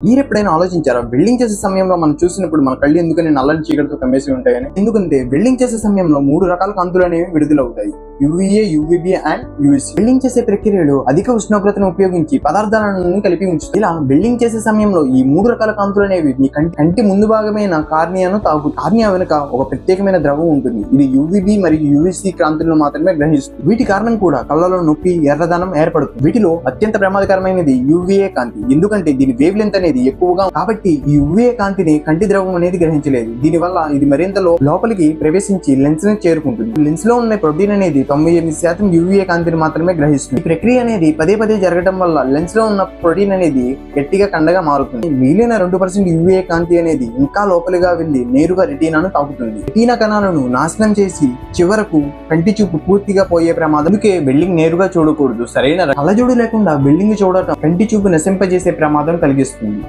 మీరెప్పుడైనా ఆలోచించారా? వెల్డింగ్ చేసే సమయంలో మనం చూసినప్పుడు మన కళ్ళు ఎందుకని నల్లని చీకటితో కమ్మేసి ఉంటాయని? ఎందుకంటే వెల్డింగ్ చేసే సమయంలో 3 రకాల కాంతులు అనేవి విడుదలవుతాయి. యువిఏ, యువిబి అండ్ యువిసి. వెల్డింగ్ చేసే ప్రక్రియలో అధిక ఉష్ణోగ్రతను ఉపయోగించి పదార్థాలను కలిపి ఉంచుతాయి. ఇలా వెల్డింగ్ చేసే సమయంలో ఈ 3 రకాల కాంతులు అనేవి మీ కంటి ముందు భాగమైన కార్నియాను తాకు. కార్నియా వెనుక ఒక ప్రత్యేకమైన ద్రవం ఉంటుంది. ఇది యువిబి మరియు యువిసి కాంతులను మాత్రమే గ్రహిస్తుంది. వీటి కారణం కూడా కళ్ళలో నొప్పి, ఎర్రదనం ఏర్పడుతుంది. వీటిలో అత్యంత ప్రమాదకరమైనది యువిఏ కాంతి. ఎందుకంటే దీని వేవ్ లెంత్ అనేది ఎక్కువగా కాబట్టి ఈ యువిఏ కాంతిని కంటి ద్రవం అనేది గ్రహించలేదు. దీనివల్ల ఇది మరింత లోపలికి ప్రవేశించి లెన్స్ ని చేరుకుంటుంది. లెన్స్ లో ఉన్న ప్రోటీన్ అనేది 98% యువిఏ కాంతిని మాత్రమే గ్రహిస్తుంది. ఈ ప్రక్రియ అనేది పదే పదే జరగడం వల్ల లెన్స్ లో ఉన్న ప్రోటీన్ అనేది గట్టిగా కండగా మారుతుంది. మిగిలిన 2% యువిఏ కాంతి అనేది ఇంకా లోపలిగా వెళ్లి నేరుగా రెటీనాను తాకుతుంది. రెటీనా కణాలను నాశనం చేసి చివరకు కంటి చూపు పూర్తిగా పోయే ప్రమాదం. అందుకే వెల్డింగ్ నేరుగా చూడకూడదు. సరైన కళ్ళజోడు లేకుండా వెల్డింగ్ చూడటం కంటి చూపు నశింపజేసే ప్రమాదం కలిగిస్తుంది.